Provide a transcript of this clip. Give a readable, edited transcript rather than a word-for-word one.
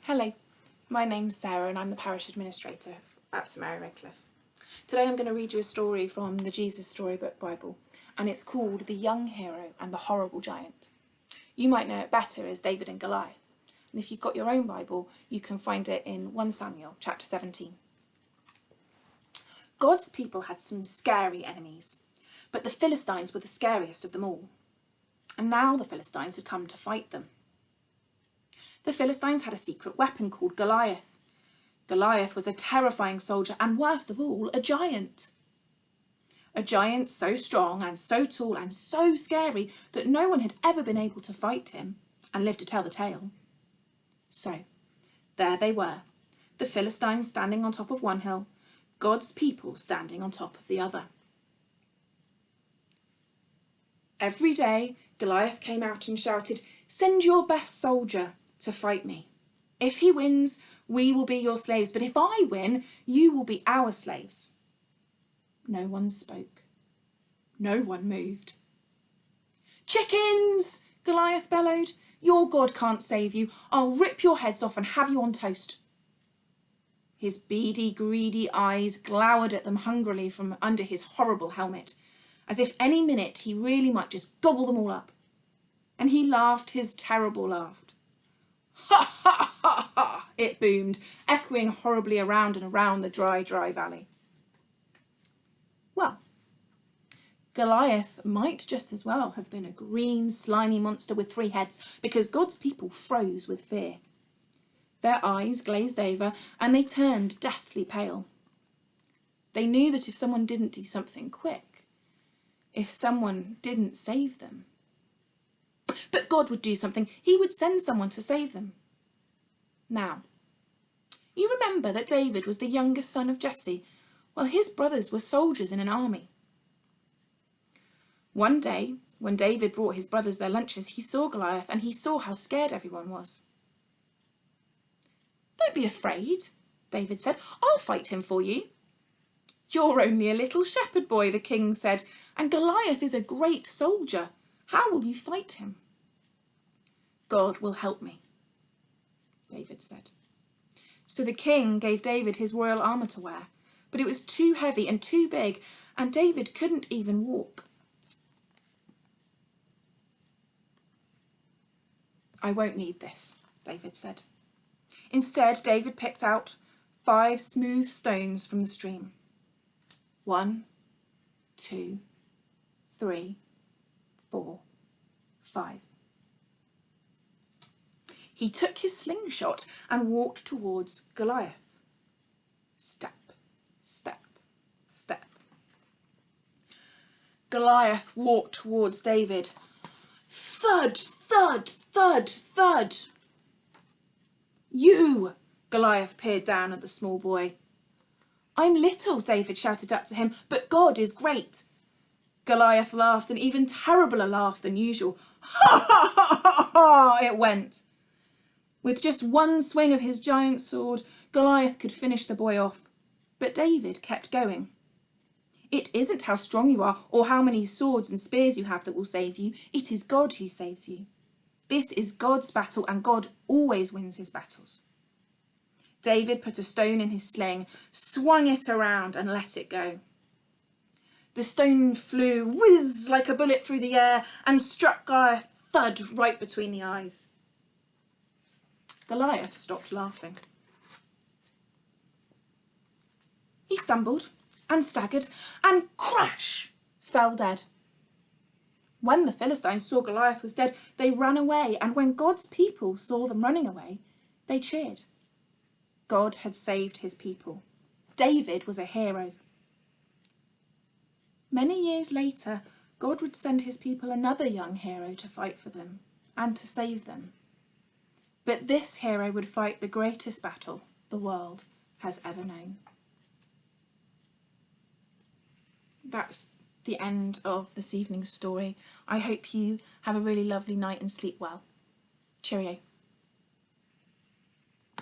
Hello, my name's Sarah and I'm the parish administrator at St Mary Redcliffe. Today I'm going to read you a story from the Jesus Storybook Bible, and it's called The Young Hero and the Horrible Giant. You might know it better as David and Goliath, and if you've got your own Bible you can find it in 1 Samuel chapter 17. God's people had some scary enemies, but the Philistines were the scariest of them all. And now the Philistines had come to fight them. The Philistines had a secret weapon called Goliath. Goliath was a terrifying soldier and, worst of all, a giant. A giant so strong and so tall and so scary that no one had ever been able to fight him and live to tell the tale. So, there they were, the Philistines standing on top of one hill, God's people standing on top of the other. Every day, Goliath came out and shouted, "Send your best soldier to fight me. If he wins, we will be your slaves, but if I win, you will be our slaves." No one spoke. No one moved. "Chickens!" Goliath bellowed. "Your God can't save you. I'll rip your heads off and have you on toast." His beady, greedy eyes glowered at them hungrily from under his horrible helmet, as if any minute he really might just gobble them all up. And he laughed his terrible laugh. "Ha, ha, ha, ha," it boomed, echoing horribly around and around the dry valley. Well, Goliath might just as well have been a green, slimy monster with 3 heads, because God's people froze with fear. Their eyes glazed over and they turned deathly pale. They knew that if someone didn't do something quick, if someone didn't save them, but God would do something. He would send someone to save them. Now, you remember that David was the youngest son of Jesse, while his brothers were soldiers in an army. One day, when David brought his brothers their lunches, he saw Goliath and he saw how scared everyone was. "Don't be afraid," David said. "I'll fight him for you." "You're only a little shepherd boy," the king said, "and Goliath is a great soldier. How will you fight him?" "God will help me," David said. So the king gave David his royal armour to wear, but it was too heavy and too big, and David couldn't even walk. "I won't need this," David said. Instead, David picked out 5 smooth stones from the stream. 1, 2, 3, 4, 5. He took his slingshot and walked towards Goliath. Step, step, step. Goliath walked towards David. Thud, thud, thud, thud. "You!" Goliath peered down at the small boy. "I'm little," David shouted up to him, "but God is great." Goliath laughed, an even terribler laugh than usual. "Ha, ha, ha, ha, ha," it went. With just one swing of his giant sword, Goliath could finish the boy off. But David kept going. "It isn't how strong you are or how many swords and spears you have that will save you. It is God who saves you. This is God's battle, and God always wins his battles." David put a stone in his sling, swung it around and let it go. The stone flew whiz like a bullet through the air and struck Goliath thud right between the eyes. Goliath stopped laughing. He stumbled and staggered and crash fell dead. When the Philistines saw Goliath was dead, they ran away, and when God's people saw them running away, they cheered. God had saved his people. David was a hero. Many years later, God would send his people another young hero to fight for them and to save them. But this hero would fight the greatest battle the world has ever known. That's the end of this evening's story. I hope you have a really lovely night and sleep well. Cheerio.